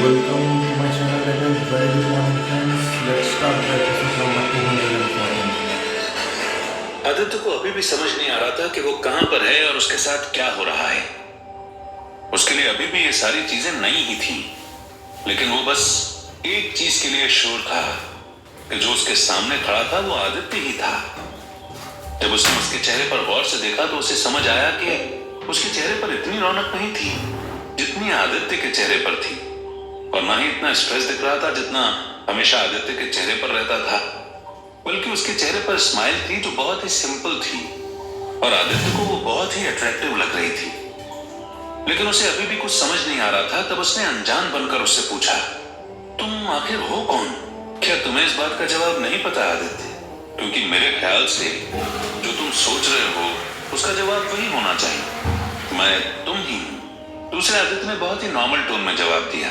Welcome to my channel again. Very good morning, friends. Let's start the episode number 214. Aditya को अभी भी समझ नहीं आ रहा था कि वो कहां पर है और उसके साथ क्या हो रहा है। उसके लिए अभी भी ये सारी चीजें नई ही थी, लेकिन वो बस एक चीज के लिए श्योर था कि जो उसके सामने खड़ा था वो आदित्य ही था। जब उसने उसके चेहरे पर गौर से देखा तो उसे समझ आया कि उसके चेहरे पर इतनी रौनक नहीं थी जितनी आदित्य के चेहरे पर थी, और ना ही इतना स्ट्रेस दिख रहा था जितना हमेशा आदित्य के चेहरे पर रहता था, बल्कि उसके चेहरे पर स्माइल थी जो बहुत ही सिंपल थी और आदित्य को वो बहुत ही अट्रैक्टिव लग रही थी। लेकिन उसे अभी भी कुछ समझ नहीं आ रहा था। तब उसने अनजान बनकर उससे पूछा, तुम आखिर हो कौन? क्या तुम्हें इस बात का जवाब नहीं पता आदित्य? क्योंकि मेरे ख्याल से जो तुम सोच रहे हो उसका जवाब वही होना चाहिए, मैं तुम ही हूं। दूसरे आदित्य ने बहुत ही नॉर्मल टोन में जवाब दिया।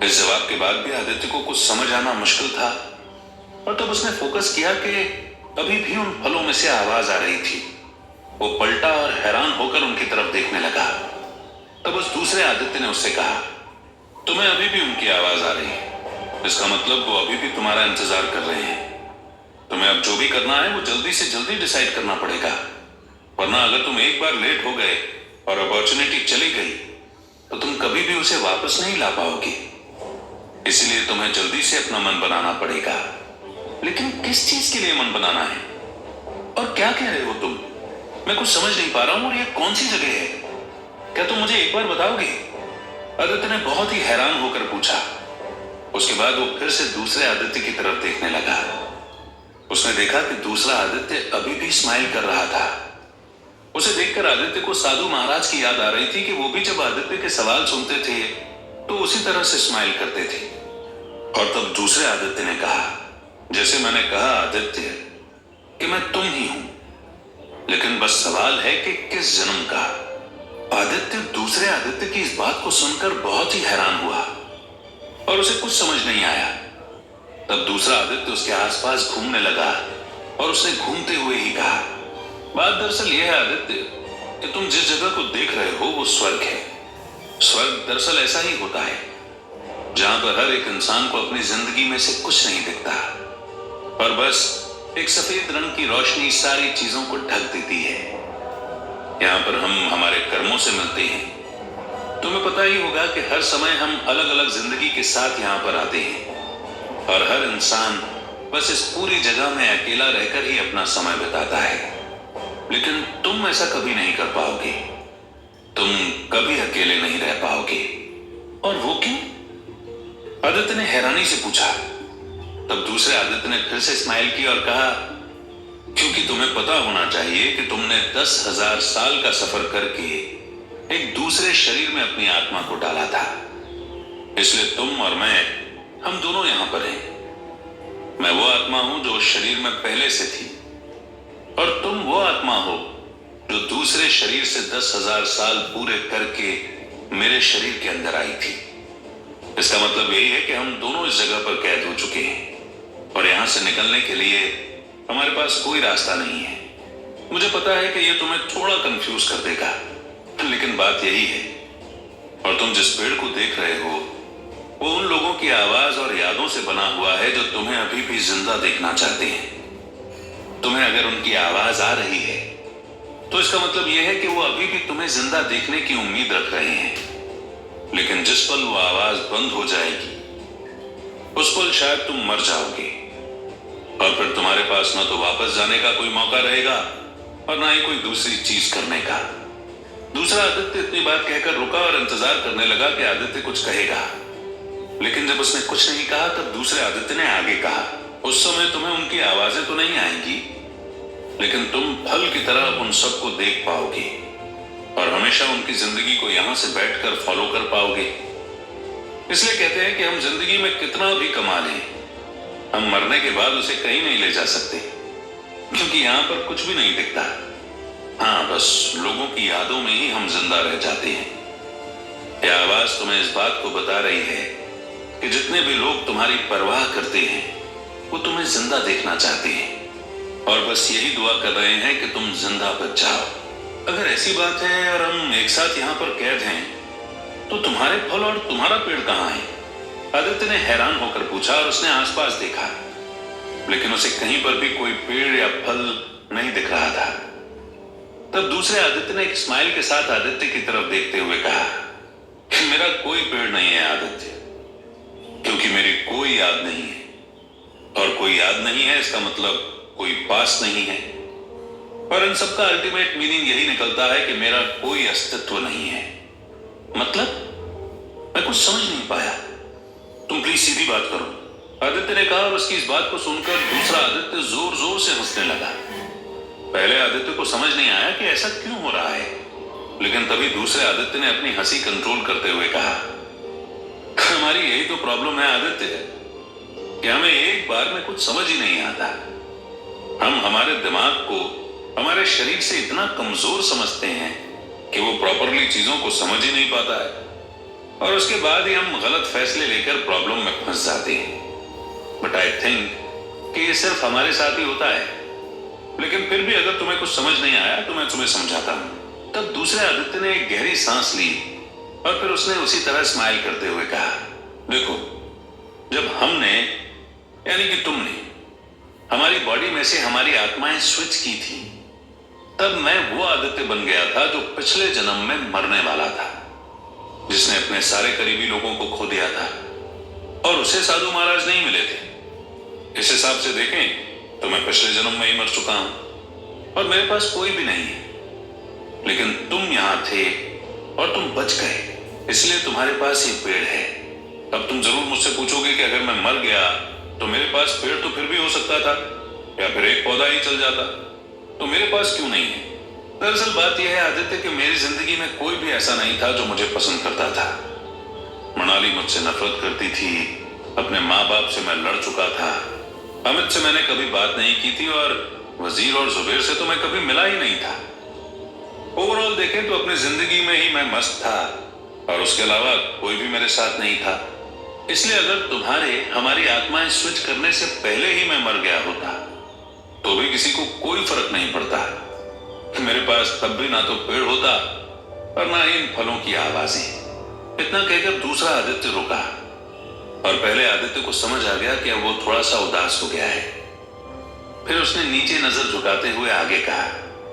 इस जवाब के बाद भी आदित्य को कुछ समझ आना मुश्किल था, और तब उसने फोकस किया कि अभी भी उन फलों में से आवाज आ रही थी। वो पलटा और हैरान होकर उनकी तरफ देखने लगा। तब उस दूसरे आदित्य ने उससे कहा, तुम्हें अभी भी उनकी आवाज आ रही है, इसका मतलब वो अभी भी तुम्हारा इंतजार कर रहे हैं। तुम्हें अब जो भी करना है वो जल्दी से जल्दी डिसाइड करना पड़ेगा, वरना अगर तुम एक बार लेट हो गए और अपॉर्चुनिटी चली गई तो तुम कभी भी उसे वापस नहीं ला पाओगे। इसलिए तुम्हें जल्दी से अपना मन बनाना पड़ेगा। लेकिन किस चीज के लिए मन बनाना है और क्या कह रहे हो तुम? मैं कुछ समझ नहीं पा रहा हूं, और ये कौन सी जगह है? क्या तुम मुझे एक बार बताओगे? आदित्य ने बहुत ही हैरान होकर पूछा। उसके बाद वो फिर से दूसरे आदित्य की तरफ देखने लगा। उसने देखा कि दूसरा आदित्य अभी भी स्माइल कर रहा था। उसे देखकर आदित्य को साधु महाराज की याद आ रही थी कि वो भी जब आदित्य के सवाल सुनते थे तो उसी तरह से स्माइल करते थे। और तब दूसरे आदित्य ने कहा, जैसे मैंने कहा आदित्य, कि मैं तुम ही हूं, लेकिन बस सवाल है कि किस जन्म का। आदित्य दूसरे आदित्य की इस बात को सुनकर बहुत ही हैरान हुआ और उसे कुछ समझ नहीं आया। तब दूसरा आदित्य उसके आसपास घूमने लगा और उसने घूमते हुए ही कहा, बात दरअसल यह है आदित्य कि तुम जिस जगह को देख रहे हो वो स्वर्ग है। स्वर्ग दरअसल ऐसा ही होता है जहां पर हर एक इंसान को अपनी जिंदगी में से कुछ नहीं दिखता, और बस एक सफेद रंग की रोशनी सारी चीजों को ढक देती है। यहाँ पर हम हमारे कर्मों से मिलते हैं। तुम्हें पता ही होगा कि हर समय हम अलग अलग जिंदगी के साथ यहाँ पर आते हैं, और हर इंसान बस इस पूरी जगह में अकेला रहकर ही अपना समय बिताता है। लेकिन तुम ऐसा कभी नहीं कर पाओगे, तुम कभी अकेले नहीं रह पाओगे। और वो क्यों? आदित्य ने हैरानी से पूछा। तब दूसरे आदित्य ने फिर से स्माइल की और कहा, क्योंकि तुम्हें पता होना चाहिए कि तुमने 10,000 साल का सफर करके एक दूसरे शरीर में अपनी आत्मा को डाला था, इसलिए तुम और मैं, हम दोनों यहां पर हैं। मैं वो आत्मा हूं जो उस शरीर में पहले से थी, और तुम वो आत्मा हो जो दूसरे शरीर से 10,000 साल पूरे करके मेरे शरीर के अंदर आई थी। इसका मतलब यही है कि हम दोनों इस जगह पर कैद हो चुके हैं, और यहां से निकलने के लिए हमारे पास कोई रास्ता नहीं है। मुझे पता है कि यह तुम्हें थोड़ा कंफ्यूज कर देगा, लेकिन बात यही है। और तुम जिस पेड़ को देख रहे हो वो उन लोगों की आवाज और यादों से बना हुआ है जो तुम्हें अभी भी जिंदा देखना चाहते हैं। तुम्हें अगर उनकी आवाज आ रही है तो इसका मतलब यह है कि वो अभी भी तुम्हें जिंदा देखने की उम्मीद रख रहे हैं। लेकिन जिस पल वो आवाज बंद हो जाएगी उस पल शायद तुम मर जाओगे, और फिर तुम्हारे पास न तो वापस जाने का कोई मौका रहेगा और ना ही कोई दूसरी चीज करने का। दूसरा आदित्य इतनी बात कहकर रुका और इंतजार करने लगा कि आदित्य कुछ कहेगा, लेकिन जब उसने कुछ नहीं कहा तब दूसरे आदित्य ने आगे कहा, उस समय तुम्हें उनकी आवाजें तो नहीं आएंगी, लेकिन तुम फल की तरह उन सबको देख पाओगे और हमेशा उनकी जिंदगी को यहां से बैठकर फॉलो कर पाओगे। इसलिए कहते हैं कि हम जिंदगी में कितना भी कमा लें, हम मरने के बाद उसे कहीं नहीं ले जा सकते, क्योंकि यहां पर कुछ भी नहीं दिखता। हाँ, बस लोगों की यादों में ही हम जिंदा रह जाते हैं। यह आवाज तुम्हें इस बात को बता रही है कि जितने भी लोग तुम्हारी परवाह करते हैं वो तुम्हें जिंदा देखना चाहते हैं, और बस यही दुआ कर रहे हैं कि तुम जिंदा बच जाओ। अगर ऐसी बात है और हम एक साथ यहाँ पर कैद हैं तो तो तुम्हारे फल और तुम्हारा पेड़ कहाँ है? आदित्य ने हैरान होकर पूछा और उसने आसपास देखा, लेकिन उसे कहीं पर भी कोई पेड़ या फल नहीं दिख रहा था। तब दूसरे आदित्य ने एक स्माइल के साथ आदित्य की तरफ देखते हुए कहा कि मेरा कोई पेड़ नहीं है आदित्य, क्योंकि मेरी कोई याद नहीं है, और कोई याद नहीं है इसका मतलब कोई पास नहीं है, और इन सबका अल्टीमेट मीनिंग यही निकलता है कि मेरा कोई अस्तित्व नहीं है। मतलब मैं कुछ समझ नहीं पाया, तुम प्लीज सीधी बात करो, आदित्य ने कहा, और उसकी इस बात को सुनकर दूसरा आदित्य जोर जोर से हंसने लगा। पहले आदित्य को समझ नहीं आया कि ऐसा क्यों हो रहा है, लेकिन तभी दूसरे आदित्य ने अपनी हंसी कंट्रोल करते हुए कहा, हमारी यही तो प्रॉब्लम है आदित्य, कि हमें एक बार में कुछ समझ ही नहीं आता। हम हमारे दिमाग को हमारे शरीर से इतना कमजोर समझते हैं कि वो प्रॉपरली चीजों को समझ ही नहीं पाता है, और उसके बाद ही हम गलत फैसले लेकर प्रॉब्लम में फंस जाते हैं। बट आई थिंक कि ये सिर्फ हमारे साथ ही होता है, लेकिन फिर भी अगर तुम्हें कुछ समझ नहीं आया तो मैं तुम्हें समझाता हूं। तब दूसरे आदित्य ने एक गहरी सांस ली और फिर उसने उसी तरह स्माइल करते हुए कहा, देखो, जब हमने यानी कि तुमने हमारी बॉडी में से हमारी आत्माएं स्विच की थी, तब मैं वो आदित्य बन गया था जो पिछले जन्म में मरने वाला था, जिसने अपने सारे करीबी लोगों को खो दिया था, और उसे साधु महाराज नहीं मिले थे। इस हिसाब से देखें तो मैं पिछले जन्म में ही मर चुका हूं और मेरे पास कोई भी नहीं है, लेकिन तुम यहां थे और तुम बच गए, इसलिए तुम्हारे पास ये पेड़ है। अब तुम जरूर मुझसे पूछोगे कि अगर मैं मर गया तो मेरे पास पेड़ तो फिर भी हो सकता था, या फिर एक पौधा ही चल जाता, तो मेरे पास क्यों नहीं है? दरअसल बात यह है आदित्य कि मेरी जिंदगी में कोई भी ऐसा नहीं था जो मुझे पसंद करता था। मनाली मुझसे नफरत करती थी, अपने माँ बाप से मैं लड़ चुका था, अमित से मैंने कभी बात नहीं की थी, और वजीर और जुबैर से तो मैं कभी मिला ही नहीं था। ओवरऑल देखें तो अपनी जिंदगी में ही मैं मस्त था, और उसके अलावा कोई भी मेरे साथ नहीं था। इसलिए अगर तुम्हारे हमारी आत्माएं स्विच करने से पहले ही मैं मर गया होता तो भी किसी को कोई फर्क नहीं पड़ता। मेरे पास तब भी ना तो पेड़ होता और ना ही इन फलों की आवाजें। इतना कहकर दूसरा आदित्य रुका, और पहले आदित्य को समझ आ गया कि अब वो थोड़ा सा उदास हो गया है। फिर उसने नीचे नजर झुकाते हुए आगे कहा,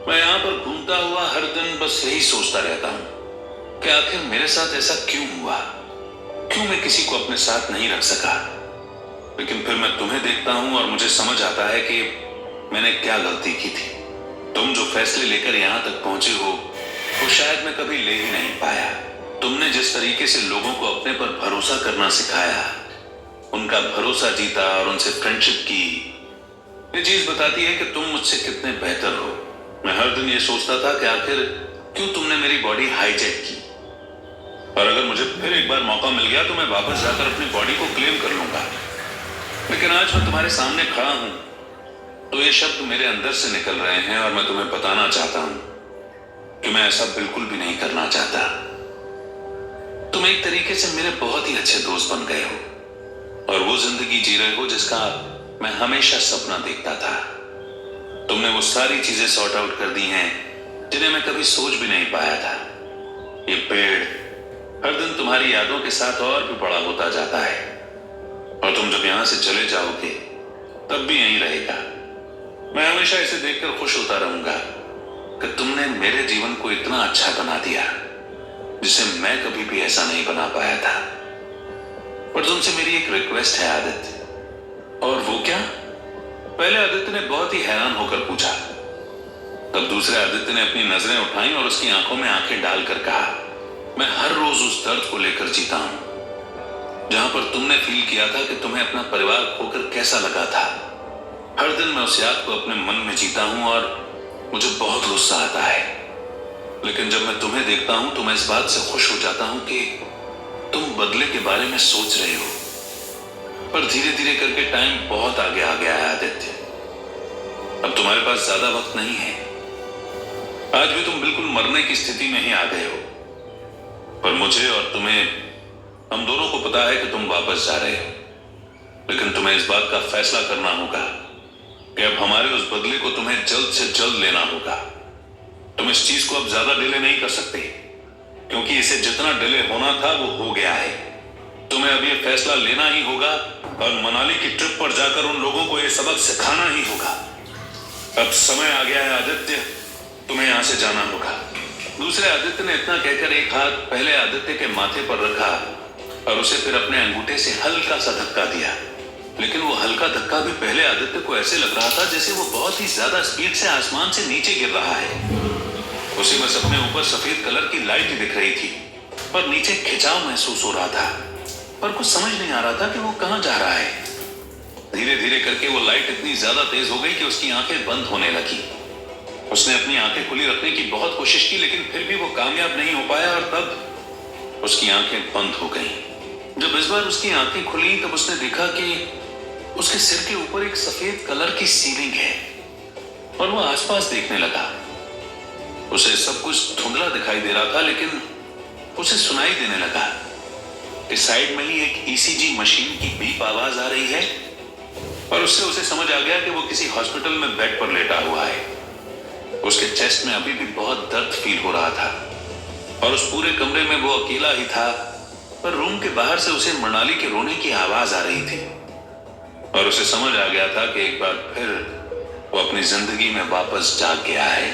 मैं यहां पर घूमता हुआ हर दिन बस यही सोचता रहता हूं कि आखिर मेरे साथ ऐसा क्यों हुआ, क्यों मैं किसी को अपने साथ नहीं रख सका। लेकिन फिर मैं तुम्हें देखता हूं और मुझे समझ आता है कि मैंने क्या गलती की थी। तुम जो फैसले लेकर यहां तक पहुंचे हो वो शायद मैं कभी ले ही नहीं पाया। तुमने जिस तरीके से लोगों को अपने पर भरोसा करना सिखाया, उनका भरोसा जीता और उनसे फ्रेंडशिप की, ये चीज बताती है कि तुम मुझसे कितने बेहतर हो। मैं हर दिन ये सोचता था कि आखिर क्यों तुमने मेरी बॉडी हाईजैक की, और अगर मुझे फिर एक बार मौका मिल गया तो मैं वापस जाकर अपनी बॉडी को क्लेम कर लूंगा। लेकिन आज मैं तुम्हारे सामने खड़ा हूं तो ये शब्द मेरे अंदर से निकल रहे हैं, और मैं तुम्हें बताना चाहता हूं कि मैं ऐसा बिल्कुल भी नहीं करना चाहता। तुम एक तरीके से मेरे बहुत ही अच्छे दोस्त बन गए हो, और वो जिंदगी जी रहे हो जिसका मैं हमेशा सपना देखता था। तुमने वो सारी चीजें सॉर्ट आउट कर दी हैं जिन्हें मैं कभी सोच भी नहीं पाया था। ये पेड़ हर दिन तुम्हारी यादों के साथ और भी बड़ा होता जाता है, और तुम जब यहां से चले जाओगे तब भी यहीं रहेगा। मैं हमेशा इसे देखकर खुश होता रहूंगा कि तुमने मेरे जीवन को इतना अच्छा बना दिया जिसे मैं कभी भी ऐसा नहीं बना पाया था। पर तुमसे मेरी एक रिक्वेस्ट है आदित्य। और वो क्या? पहले आदित्य ने बहुत ही हैरान होकर पूछा। तब दूसरे आदित्य ने अपनी नजरें उठाई और उसकी आंखों में आंखें डालकर कहा, मैं हर रोज उस दर्द को लेकर जीता हूं जहां पर तुमने फील किया था कि तुम्हें अपना परिवार खोकर कैसा लगा था। हर दिन मैं उस याद को अपने मन में जीता हूं और मुझे बहुत गुस्सा आता है, लेकिन जब मैं तुम्हें देखता हूं तो मैं इस बात से खुश हो जाता हूं कि तुम बदले के बारे में सोच रहे हो। पर धीरे धीरे करके टाइम बहुत आगे आ गया है आदित्य। अब तुम्हारे पास ज्यादा वक्त नहीं है। आज भी तुम बिल्कुल मरने की स्थिति में ही आ गए हो, पर मुझे और तुम्हें, हम दोनों को पता है कि तुम वापस जा रहे हो। लेकिन तुम्हें इस बात का फैसला करना होगा कि अब हमारे उस बदले को तुम्हें जल्द से जल्द लेना होगा। तुम इस चीज को अब ज्यादा डिले नहीं कर सकते, क्योंकि इसे जितना डिले होना था वो हो गया है। तुम्हें अब ये फैसला लेना ही होगा और मनाली की ट्रिप पर जाकर उन लोगों को ये सबक सिखाना ही होगा। अब समय आ गया है आदित्य, तुम्हें यहां से जाना होगा। दूसरे आदित्य ने इतना कहकर एक हाथ पहले आदित्य के माथे पर रखा और उसे फिर अपने अंगूठे से हल्का सा धक्का दिया। लेकिन वो हल्का धक्का भी पहले आदित्य को ऐसे लग रहा था जैसे वो बहुत ही ज्यादा स्पीड से आसमान से नीचे गिर रहा है। उसे बस अपने ऊपर सफेद कलर की लाइट दिख रही थी पर नीचे खिंचाव महसूस हो रहा था, पर कुछ समझ नहीं आ रहा था कि वो कहां जा रहा है। धीरे धीरे करके वो लाइट इतनी ज्यादा तेज हो गई कि उसकी आंखें बंद होने लगी। उसने अपनी आंखें खुली रखने की बहुत कोशिश की लेकिन फिर भी वो कामयाब नहीं हो पाया और तब उसकी आंखें बंद हो गईं। जब इस बार उसकी आंखें खुली तब उसने देखा कि उसके सिर के ऊपर एक सफेद कलर की सीलिंग है और वो आसपास देखने लगा। उसे सब कुछ धुंधला दिखाई दे रहा था लेकिन उसे सुनाई देने लगा कि साइड में ही एक ईसीजी मशीन की बीप आवाज आ रही है और उससे उसे समझ आ गया कि वो किसी हॉस्पिटल में बेड पर लेटा हुआ है। उसके चेस्ट में अभी भी बहुत दर्द फील हो रहा था और उस पूरे कमरे में वो अकेला ही था, पर रूम के बाहर से उसे मनाली के रोने की आवाज आ रही थी और उसे समझ आ गया था कि एक बार फिर वो अपनी जिंदगी में वापस जाग गया है।